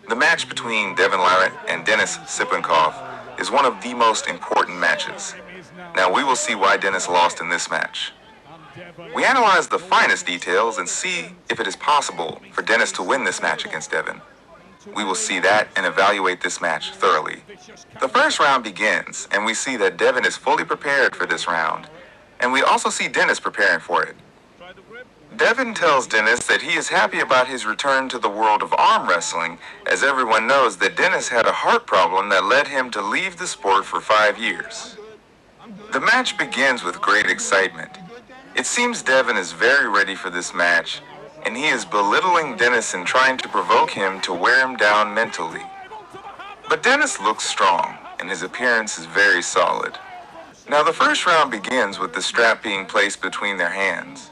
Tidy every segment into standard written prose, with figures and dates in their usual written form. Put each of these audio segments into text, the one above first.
The match between Devon Larratt and Denis Cyplenkov is one of the most important matches. Now we will see why Denis lost in this match. We analyze the finest details and see if it is possible for Denis to win this match against Devon. We will see that and evaluate this match thoroughly. The first round begins, and we see that Devon is fully prepared for this round, and we also see Denis preparing for it. Devon tells Denis that he is happy about his return to the world of arm wrestling, as everyone knows that Denis had a heart problem that led him to leave the sport for 5 years. The match begins with great excitement. It seems Devon is very ready for this match, and he is belittling Denis and trying to provoke him to wear him down mentally. But Denis looks strong, and his appearance is very solid. Now the first round begins with the strap being placed between their hands.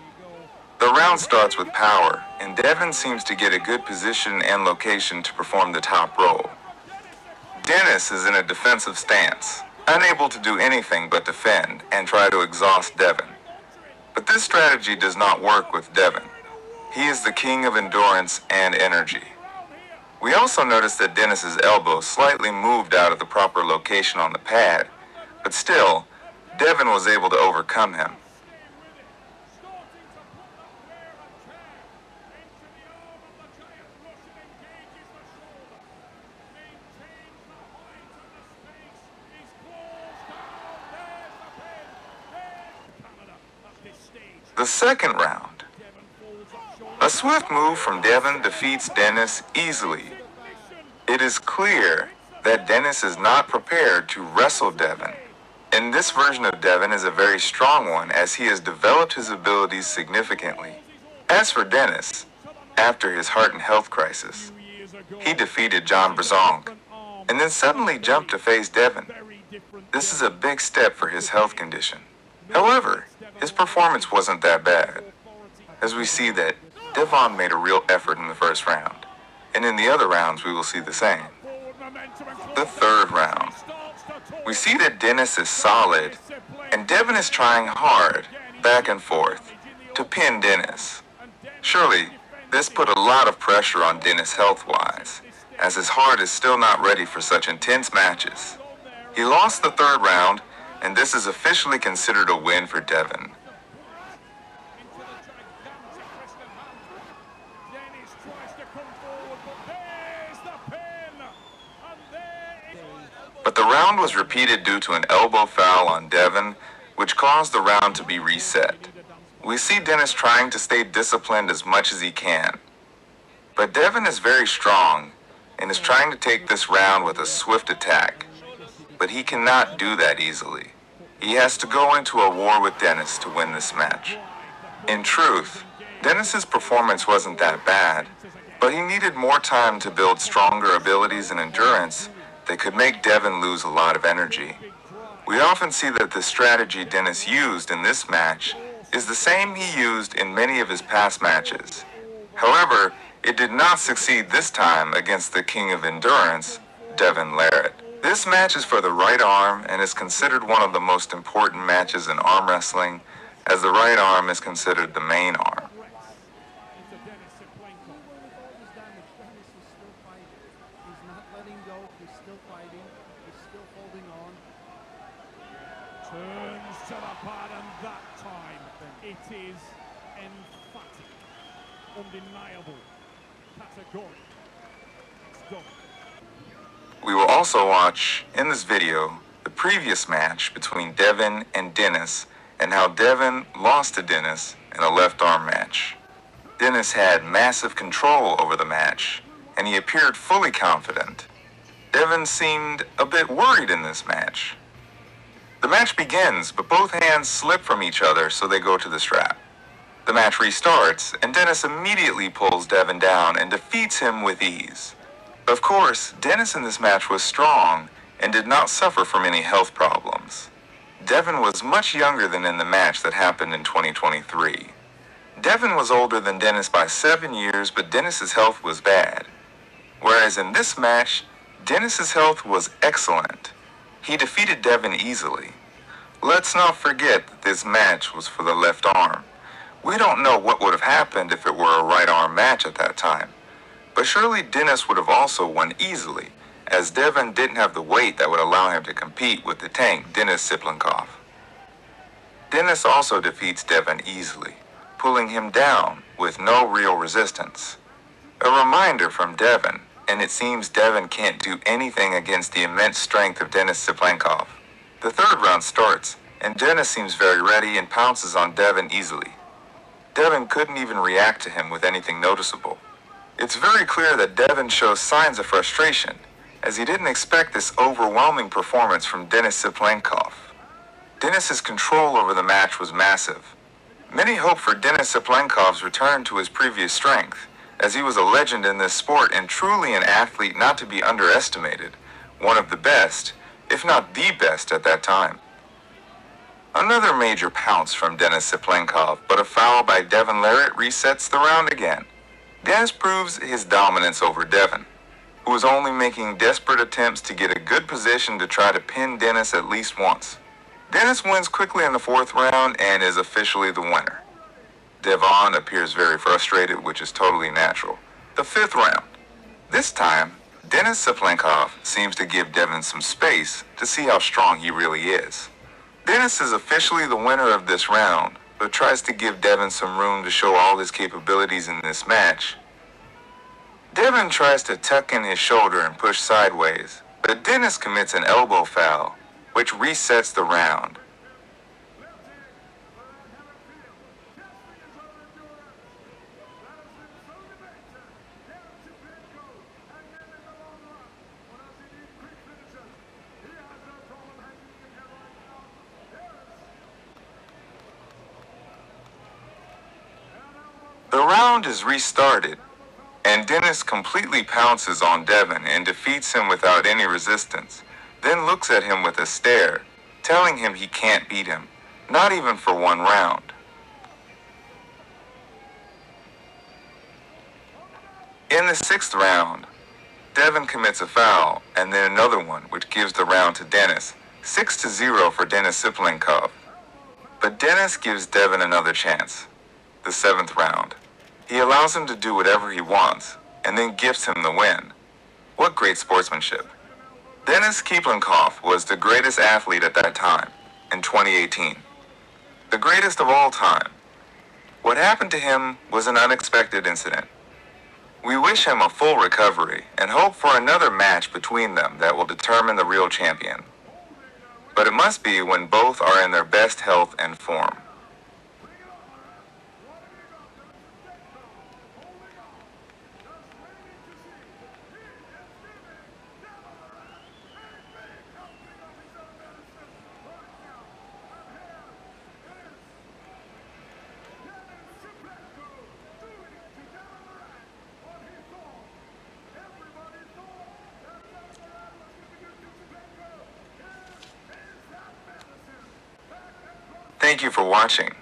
The round starts with power, and Devon seems to get a good position and location to perform the top roll. Denis is in a defensive stance, unable to do anything but defend and try to exhaust Devon. But this strategy does not work with Devon. He is the king of endurance and energy. We also notice that Denis's elbow slightly moved out of the proper location on the pad, but still, Devon was able to overcome him. The second round. A swift move from Devon defeats Denis easily. It is clear that Denis is not prepared to wrestle Devon. And this version of Devon is a very strong one, as he has developed his abilities significantly. As for Denis, after his heart and health crisis, he defeated John Brzonk and then suddenly jumped to face Devon. This is a big step for his health condition. However, his performance wasn't that bad, as we see that Devon made a real effort in the first round, and in the other rounds we will see the same. The third round. We see that Denis is solid, and Devon is trying hard, back and forth, to pin Denis. Surely, this put a lot of pressure on Denis health-wise, as his heart is still not ready for such intense matches. He lost the third round, and this is officially considered a win for Devon. But the round was repeated due to an elbow foul on Devon, which caused the round to be reset. We see Denis trying to stay disciplined as much as he can. But Devon is very strong and is trying to take this round with a swift attack. But he cannot do that easily. He has to go into a war with Denis to win this match. In truth, Denis's performance wasn't that bad, but he needed more time to build stronger abilities and endurance that could make Devon lose a lot of energy. We often see that the strategy Denis used in this match is the same he used in many of his past matches. However, it did not succeed this time against the king of endurance, Devon Larratt. This match is for the right arm and is considered one of the most important matches in arm wrestling, as the right arm is considered the main arm. Turns to the pad, and that time it is emphatic, undeniable, categorical. It's done. We will also watch, in this video, the previous match between Devon and Denis, and how Devon lost to Denis in a left arm match. Denis had massive control over the match, and he appeared fully confident. Devon seemed a bit worried in this match. The match begins, but both hands slip from each other, so they go to the strap. The match restarts, and Denis immediately pulls Devon down and defeats him with ease. Of course, Denis in this match was strong and did not suffer from any health problems. Devon was much younger than in the match that happened in 2023. Devon was older than Denis by 7 years, but Denis's health was bad. Whereas in this match, Denis's health was excellent. He defeated Devon easily. Let's not forget that this match was for the left arm. We don't know what would have happened if it were a right arm match at that time. But surely Denis would have also won easily, as Devon didn't have the weight that would allow him to compete with the tank Denis Cyplenkov. Denis also defeats Devon easily, pulling him down with no real resistance. A reminder from Devon, and it seems Devon can't do anything against the immense strength of Denis Cyplenkov. The third round starts, and Denis seems very ready and pounces on Devon easily. Devon couldn't even react to him with anything noticeable. It's very clear that Devon shows signs of frustration, as he didn't expect this overwhelming performance from Denis Cyplenkov. Denis's control over the match was massive. Many hoped for Denis Cyplenkov's return to his previous strength, as he was a legend in this sport and truly an athlete not to be underestimated, one of the best, if not the best at that time. Another major pounce from Denis Cyplenkov, but a foul by Devon Larratt resets the round again. Denis proves his dominance over Devon, who was only making desperate attempts to get a good position to try to pin Denis at least once. Denis wins quickly in the fourth round and is officially the winner. Devon appears very frustrated, which is totally natural. The fifth round. This time, Denis Cyplenkov seems to give Devon some space to see how strong he really is. Denis is officially the winner of this round, but tries to give Devon some room to show all his capabilities in this match. Devon tries to tuck in his shoulder and push sideways, but Denis commits an elbow foul, which resets the round. The round is restarted, and Denis completely pounces on Devon and defeats him without any resistance, then looks at him with a stare, telling him he can't beat him, not even for one round. In the sixth round, Devon commits a foul, and then another one, which gives the round to Denis, 6-0 for Denis Cyplenkov. But Denis gives Devon another chance. The seventh round. He allows him to do whatever he wants, and then gifts him the win. What great sportsmanship. Denis Cyplenkov was the greatest athlete at that time, in 2018. The greatest of all time. What happened to him was an unexpected incident. We wish him a full recovery and hope for another match between them that will determine the real champion. But it must be when both are in their best health and form. Thank you for watching.